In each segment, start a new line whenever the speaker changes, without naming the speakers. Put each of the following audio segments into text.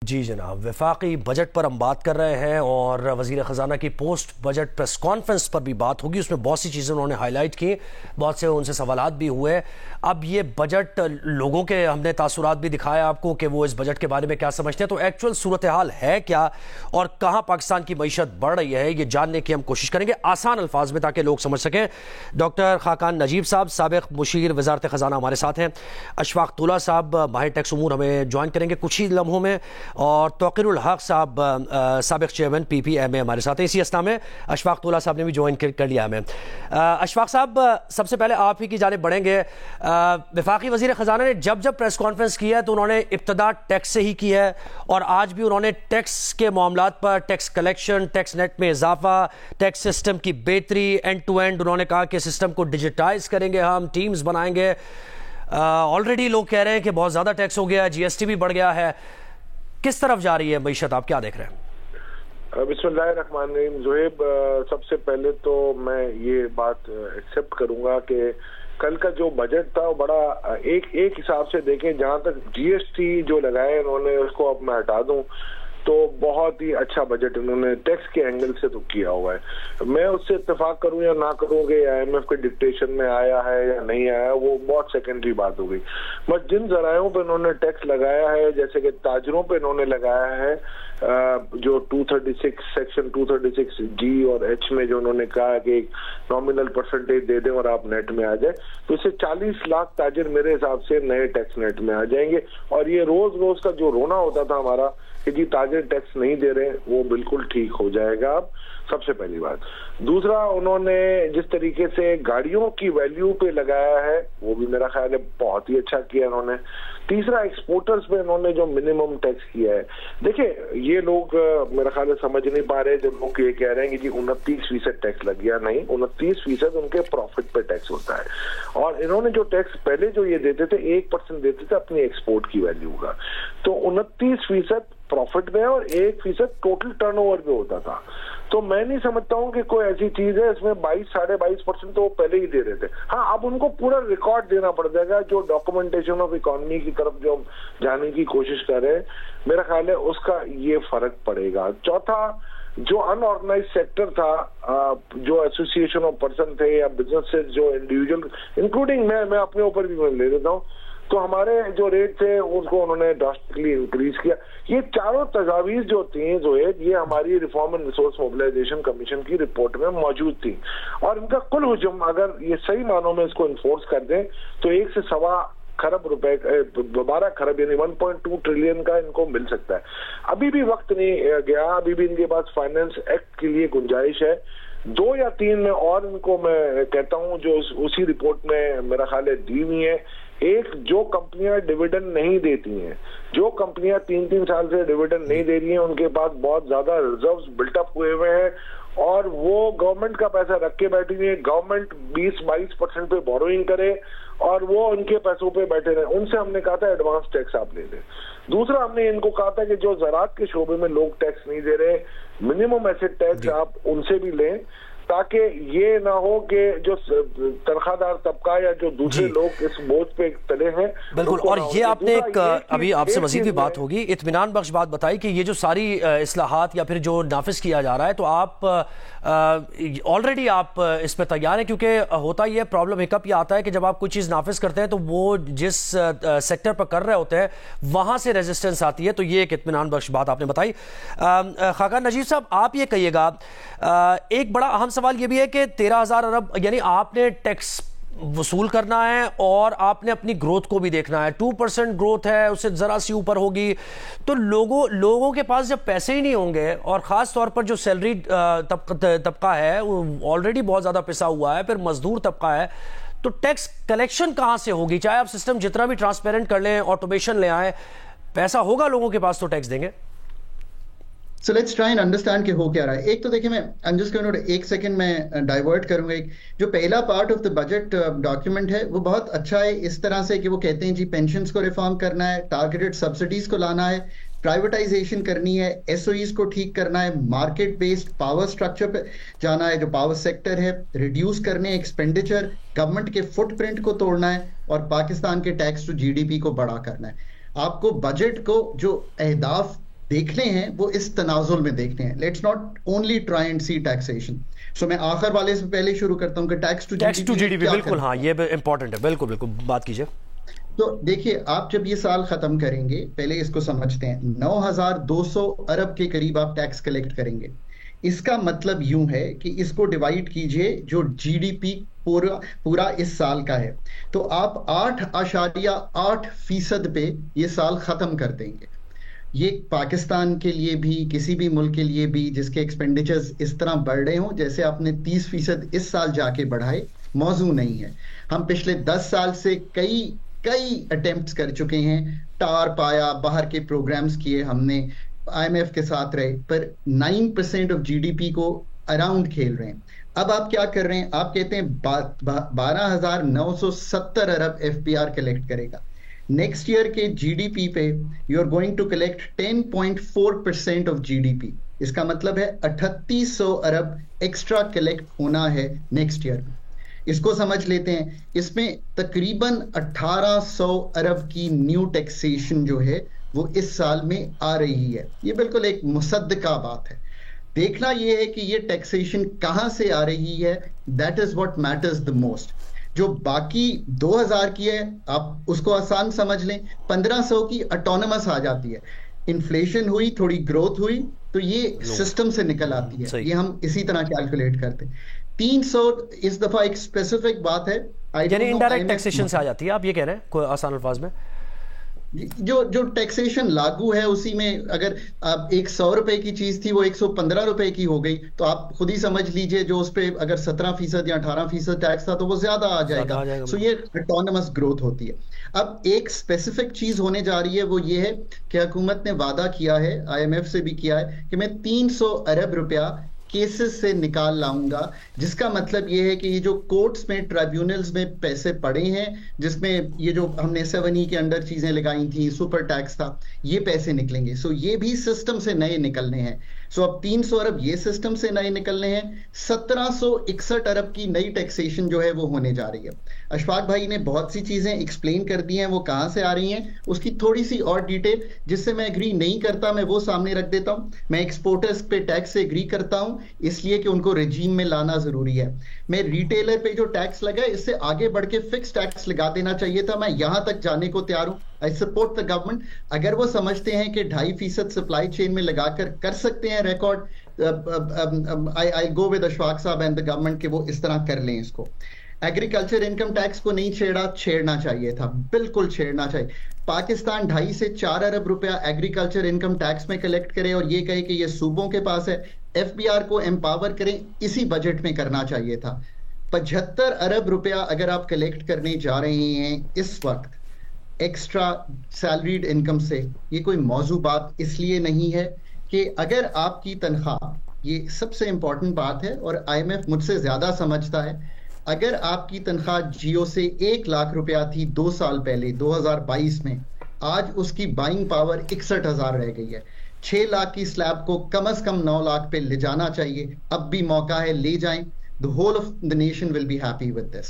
جی جناب، وفاقی بجٹ پر ہم بات کر رہے ہیں اور وزیر خزانہ کی پوسٹ بجٹ پریس کانفرنس پر بھی بات ہوگی. اس میں بہت سی چیزیں انہوں نے ہائی لائٹ کی، بہت سے ان سے سوالات بھی ہوئے. اب یہ بجٹ لوگوں کے ہم نے تاثرات بھی دکھایا آپ کو کہ وہ اس بجٹ کے بارے میں کیا سمجھتے ہیں. تو ایکچوئل صورتحال ہے کیا اور کہاں پاکستان کی معیشت بڑھ رہی ہے، یہ جاننے کی ہم کوشش کریں گے آسان الفاظ میں تاکہ لوگ سمجھ سکیں. ڈاکٹر خاقان نجیب صاحب سابق مشیر وزارت خزانہ ہمارے ساتھ ہیں. اشفاق طولہ صاحب ماہر ٹیکس امور ہمیں جوائن کریں گے کچھ ہی لمحوں میں. اور توقیر الحق صاحب سابق چیئرمین پی پی ایم اے ہمارے ساتھ ہیں. اسی اسنا میں اشفاق طولہ صاحب نے بھی جوائن کر لیا ہمیں. اشفاق صاحب، سب سے پہلے آپ ہی کی جانب بڑھیں گے. وفاقی وزیر خزانہ نے جب پریس کانفرنس کی ہے تو انہوں نے ابتدا ٹیکس سے ہی کی ہے، اور آج بھی انہوں نے ٹیکس کے معاملات پر ٹیکس کلیکشن، ٹیکس نیٹ میں اضافہ، ٹیکس سسٹم کی بہتری، اینڈ ٹو اینڈ انہوں نے کہا کہ سسٹم کو ڈیجیٹائز کریں گے، ہم ٹیمز بنائیں گے. آلریڈی لوگ کہہ رہے ہیں کہ بہت زیادہ ٹیکس ہو گیا ہے، جی ایس ٹی بھی بڑھ گیا ہے. کس طرف جا رہی ہے معیشت، آپ کیا دیکھ رہے ہیں؟
بسم اللہ الرحمن الرحیم. زہیب، سب سے پہلے تو میں یہ بات ایکسیپٹ کروں گا کہ کل کا جو بجٹ تھا وہ بڑا ایک حساب سے دیکھیں، جہاں تک جی ایس ٹی جو لگائے انہوں نے اس کو اب میں ہٹا دوں تو بہت ہی اچھا بجٹ انہوں نے ٹیکس کے اینگل سے تو کیا ہوا ہے. میں اس سے اتفاق کروں یا نہ کروں کہ آئی ایم ایف کے ڈکٹیشن میں آیا ہے یا نہیں آیا، وہ بہت سیکنڈری بات ہو گئی. بس جن ذرائعوں پہ انہوں نے ٹیکس لگایا ہے، جیسے کہ تاجروں پہ انہوں نے لگایا ہے، جو 236 سیکشن 236 جی اور ایچ میں جو انہوں نے کہا کہ ایک نامنل پرسنٹیج دے دیں اور آپ نیٹ میں آ جائے، تو اس سے 40 لاکھ تاجر میرے حساب سے نئے ٹیکس نیٹ میں آ جائیں گے. اور یہ روز کا جو رونا ہوتا تھا ہمارا کہ جی تاجر ٹیکس نہیں دے رہے، وہ بالکل ٹھیک ہو جائے گا. اب سب سے پہلی بات. دوسرا، انہوں نے جس طریقے سے گاڑیوں کی ویلیو پہ لگایا ہے وہ بھی میرا خیال ہے بہت ہی اچھا کیا انہوں نے. تیسرا، ایکسپورٹرز پہ انہوں نے جو منیمم ٹیکس کیا ہے. دیکھیں، یہ لوگ میرا خیال ہے سمجھ نہیں پا رہے جب لوگ یہ کہہ رہے ہیں کہ جی 29% ٹیکس لگ گیا. نہیں، 29% ان کے پروفٹ پہ ٹیکس ہوتا ہے. اور انہوں نے جو ٹیکس پہلے جو یہ دیتے تھے 1% دیتے تھے اپنی ایکسپورٹ کی ویلیو کا، تو 29% پروفٹ میں اور 1% ٹوٹل ٹرن اوور پہ ہوتا تھا. تو میں نہیں سمجھتا ہوں کہ کوئی ایسی چیز ہے اس میں 22-22.5% تو وہ پہلے ہی دے رہے تھے. ہاں، اب ان کو پورا ریکارڈ دینا پڑ جائے گا جو ڈاکومنٹیشن آف اکانومی کی طرف جو جانے کی کوشش کر رہے ہیں. میرا خیال ہے اس کا یہ فرق پڑے گا. چوتھا، جو ان آرگنائز سیکٹر تھا، جو ایسوسیشن آف پرسن تھے یا بزنس جو انڈیویجول انکلوڈنگ میں اپنے اوپر بھی میں لے لیتا ہوں، تو ہمارے جو ریٹ تھے اس کو انہوں نے ڈراسٹکلی انکریز کیا. یہ چاروں تجاویز جو تھیں زہیب، یہ ہماری reform and resource mobilization commission کی رپورٹ میں موجود تھی. اور ان کا کل حجم اگر یہ صحیح معنوں میں اس کو انفورس کر دیں تو 1 سے 1.25 خرب روپے 12 خرب یعنی 1.2 ٹریلین کا ان کو مل سکتا ہے. ابھی بھی وقت نہیں گیا، ابھی بھی ان کے پاس فائنانس ایکٹ کے لیے گنجائش ہے. 2 یا 3 میں اور ان کو میں کہتا ہوں جو اسی رپورٹ میں میرا خیال ہے دی ہوئی ہے. ایک، جو کمپنیاں ڈیویڈنڈ نہیں دیتی ہیں، جو کمپنیاں 3 سال سے ڈیویڈنڈ نہیں دے رہی ہیں، ان کے پاس بہت زیادہ ریزروز بلٹ اپ ہوئے ہوئے ہیں اور وہ گورنمنٹ کا پیسہ رکھ کے بیٹھی ہوئی ہے. گورنمنٹ 20-22% پہ بوروئنگ کرے اور وہ ان کے پیسوں پہ بیٹھے رہے. ان سے ہم نے کہا تھا ایڈوانس ٹیکس آپ لے لیں. دوسرا، ہم نے ان کو کہا تھا کہ جو زراعت کے شعبے میں لوگ ٹیکس نہیں دے رہے، منیمم ایسٹ ٹیکس آپ ان سے بھی لیں، تاکہ یہ نہ ہو کہ جو تنخواہ دار طبقہ یا جو دوسرے لوگ اس بوجھ پہ تلے ہیں.
بالکل. اور یہ آپ نے ایک ابھی آپ سے مزید بھی بات ہوگی، اطمینان بخش بات بتائی کہ یہ جو ساری اصلاحات یا پھر جو نافذ کیا جا رہا ہے تو آپ آلریڈی آپ اس پہ تیار ہیں، کیونکہ ہوتا یہ پرابلم ہکپ یہ آتا ہے کہ جب آپ کوئی چیز نافذ کرتے ہیں تو وہ جس سیکٹر پر کر رہے ہوتے ہیں وہاں سے ریزسٹنس آتی ہے. تو یہ ایک اطمینان بخش بات آپ نے بتائی. خاقان نجیب صاحب، آپ یہ کہیے گا، ایک بڑا اہم سوال یہ بھی ہے کہ 13,000 ارب یعنی آپ نے ٹیکس وصول کرنا ہے اور آپ نے اپنی گروتھ کو بھی دیکھنا ہے. 2% گروتھ ہے، اس سے ذرا سی اوپر ہوگی تو لوگوں کے پاس جب پیسے ہی نہیں ہوں گے، اور خاص طور پر جو سیلری طبقہ ہے وہ آلریڈی بہت زیادہ پسا ہوا ہے، پھر مزدور طبقہ ہے، تو ٹیکس کلیکشن کہاں سے ہوگی؟ چاہے آپ سسٹم جتنا بھی ٹرانسپیرنٹ کر لیں، آٹومیشن لے آئیں، پیسہ ہوگا لوگوں کے پاس تو ٹیکس دیں گے.
So let's try and understand کہ ہو کیا رہا ہے. ایک تو دیکھیں، میں just going to 1 سیکنڈ میں ڈائیورٹ کروں گا. جو پہلا part of the budget document ہے وہ بہت اچھا ہے اس طرح سے کہ وہ کہتے ہیں جی پینشنز کو ریفارم کرنا ہے، ٹارگیٹڈ سبسڈیز کو لانا ہے، پرائیویٹائزیشن کرنی ہے، ایس او ایز کو ٹھیک کرنا ہے، مارکیٹ بیسڈ پاور سٹرکچر پہ جانا ہے، جو پاور سیکٹر ہے ریڈیوس کرنے ایکسپینڈیچر، گورنمنٹ کے فٹ پرنٹ کو توڑنا ہے، اور پاکستان کے tax to G D P کو بڑا کرنا ہے. آپ کو بجٹ کو جو اہداف دیکھنے ہیں وہ اس تنازل میں دیکھنے ہیں. Let's not only try and see taxation. So میں آخر والے سے پہلے شروع کرتا ہوں کہ tax to G D P.
بالکل ہاں یہ امپورٹنٹ ہے. بالکل بالکل بات کیجئے.
تو دیکھیے آپ جب یہ سال ختم کریں گے پہلے اس کو سمجھتے ہیں 9,200 ارب کے قریب آپ ٹیکس کلیکٹ کریں گے. اس کا مطلب یوں ہے کہ اس کو ڈیوائیڈ کیجئے جو جی ڈی پی پورا اس سال کا ہے تو آپ 8.8% پہ یہ سال ختم کر دیں گے. یہ پاکستان کے لیے بھی کسی بھی ملک کے لیے بھی جس کے ایکسپینڈیچرز اس طرح بڑھ رہے ہوں جیسے آپ نے 30% اس سال جا کے بڑھائے موضوع نہیں ہے. ہم پچھلے 10 سال سے کئی اٹیمپٹس کر چکے ہیں. ٹار پایا باہر کے پروگرامز کیے ہم نے آئی ایم ایف کے ساتھ رہے پر 9% آف جی ڈی پی کو اراؤنڈ کھیل رہے ہیں. اب آپ کیا کر رہے ہیں آپ کہتے ہیں 12,970 ارب ایف پی آر کلیکٹ کرے گا. نیکسٹ ایئر کے جی ڈی پی پہ you are going to collect 10.4% of G D P. اس کا مطلب ہے 3800 ارب ایکسٹرا کلیکٹ ہونا ہے نیکسٹ ایئر. اس کو سمجھ لیتے ہیں اس میں تقریباً 1800 ارب کی نیو ٹیکسیشن جو ہے وہ اس سال میں آ رہی ہے. یہ بالکل ایک مصدقہ بات ہے. دیکھنا یہ ہے کہ یہ ٹیکسیشن کہاں سے آ رہی ہے. That is what matters the most. جو باقی 2000 کی ہے آپ اس کو آسان سمجھ لیں. 1500 کی اٹونومس آ جاتی ہے. انفلیشن ہوئی تھوڑی گروتھ ہوئی تو یہ سسٹم سے نکل آتی ہے. یہ ہم اسی طرح کیلکولیٹ کرتے ہیں. 300 اس دفعہ ایک اسپیسیفک بات ہے
یعنی انڈائریکٹ ٹیکسیشن سے آ جاتی ہے. آپ یہ کہہ رہے ہیں کوئی آسان الفاظ میں
جو ٹیکسیشن لاگو ہے اسی میں اگر آپ 100 روپے کی چیز تھی وہ 115 روپے کی ہو گئی تو آپ خود ہی سمجھ لیجئے جو اس پہ اگر 17% یا 18% ٹیکس تھا تو وہ زیادہ آ جائے گا. سو یہ اٹونومس گروتھ ہوتی ہے. اب ایک اسپیسیفک چیز ہونے جا رہی ہے وہ یہ ہے کہ حکومت نے وعدہ کیا ہے آئی ایم ایف سے بھی کیا ہے کہ میں 300 ارب روپیہ کیسز سے نکال لاؤں گا جس کا مطلب یہ ہے کہ یہ جو کورٹس میں ٹرائبیونلز میں پیسے پڑے ہیں جس میں یہ جو ہم نے 7E کے انڈر چیزیں لگائی تھیں سپر ٹیکس تھا یہ پیسے نکلیں گے. سو یہ بھی سسٹم سے نئے نکلنے ہیں. سو اب 300 ارب یہ سسٹم سے نئے نکلنے ہیں. 1761 ارب کی نئی ٹیکسیشن جو ہے وہ ہونے جا رہی ہے. اشفاق بھائی نے بہت سی چیزیں ایکسپلین کر دی ہیں وہ کہاں سے آ رہی ہیں. اس کی تھوڑی سی اور ڈیٹیل جس سے میں ایگری نہیں کرتا میں وہ سامنے رکھ دیتا ہوں. میں ایکسپورٹرز پہ ٹیکس سے ایگری کرتا ہوں اس لیے کہ ان کو رجیم میں لانا ضروری ہے. میں ریٹیلر پہ جو ٹیکس لگا ہے اس سے آگے بڑھ کے فکس ٹیکس لگا دینا چاہیے تھا. میں یہاں تک جانے کو تیار ہوں. I support the government. اگر وہ سمجھتے ہیں کہ 2.5% سپلائی چین میں لگا کر سکتے ہیں record I go with Ashfaq صاحب and the government کہ وہ اس طرح کر لیں اس کو. ایگریکلچر انکم ٹیکس کو نہیں چھیڑنا چاہیے تھا. بالکل چھیڑنا چاہیے. پاکستان 2.5 سے 4 ارب روپیہ ایگریکلچر انکم ٹیکس میں کلیکٹ کرے اور یہ کہے کہ یہ صوبوں کے پاس ہے. ایف بی آر کو امپاور کریں. اسی بجٹ میں کرنا چاہیے تھا. 75 ارب روپیہ اگر آپ کلیکٹ کرنے جا رہے ہیں اس وقت ایکسٹرا سیلریڈ انکم سے یہ کوئی موضوع بات اس لیے نہیں ہے کہ اگر آپ کی تنخواہ یہ سب سے امپورٹنٹ بات ہے اور آئی ایم ایف مجھ سے زیادہ سمجھتا ہے اگر آپ کی تنخواہ جیو سے 1 لاکھ روپیہ تھی 2 سال پہلے 2022 میں آج اس کی بائنگ پاور 61,000 رہ گئی ہے. 6 لاکھ کی سلیب کو کم از کم 9 لاکھ پہ لے جانا چاہیے. اب بھی موقع ہے لے جائیں. The whole of the nation will be happy with this.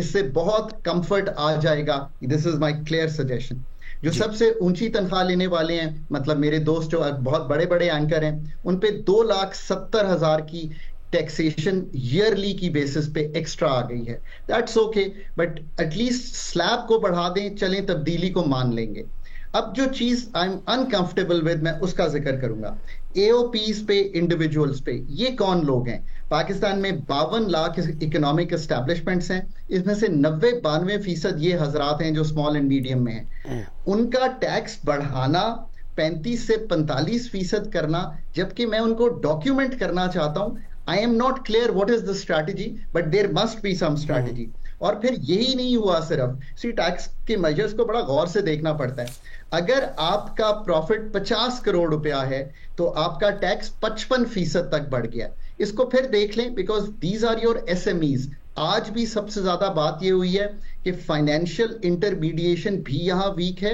اس سے بہت کمفرٹ آ جائے گا. This is my clear suggestion. جو سب سے اونچی تنخواہ لینے والے ہیں مطلب میرے دوست جو بہت بڑے بڑے اینکر ہیں ان پہ 2,70,000 کی ٹیکسیشن ایئرلی کی بیسس پہ ایکسٹرا آ گئی ہے. That's okay, but at least سلیب کو بڑھا دیں. چلیں تبدیلی کو مان لیں گے. اب جو چیز I'm uncomfortable with میں اس کا ذکر کروں گا. AOPs پہ انڈیویجولز پہ یہ کون لوگ ہیں؟ پاکستان میں 52 لاکھ اکنامک اسٹیبلشمنٹس ہیں. اس میں سے 92% یہ حضرات ہیں جو اسمال اینڈ میڈیم میں ہیں. ان کا ٹیکس بڑھانا 35 سے 45% کرنا جبکہ میں ان کو ڈاکیومنٹ کرنا چاہتا ہوں. I am not clear what is the strategy, but there must be some strategy. اور پھر یہی نہیں ہوا صرف ٹیکس کے میجرز کو بڑا غور سے دیکھنا پڑتا ہے. اگر آپ کا پروفٹ 50 کروڑ روپیہ ہے تو آپ کا ٹیکس 55% تک بڑھ گیا. اس کو پھر دیکھ لیں because these are your SMEs. آج بھی سب سے زیادہ بات یہ ہوئی ہے کہ فائنینشیل انٹرمیڈیشن بھی یہاں ویک ہے.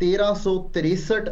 1363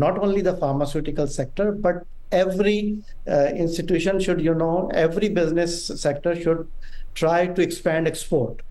not only the pharmaceutical sector, but every institution should, every business sector should try to expand export.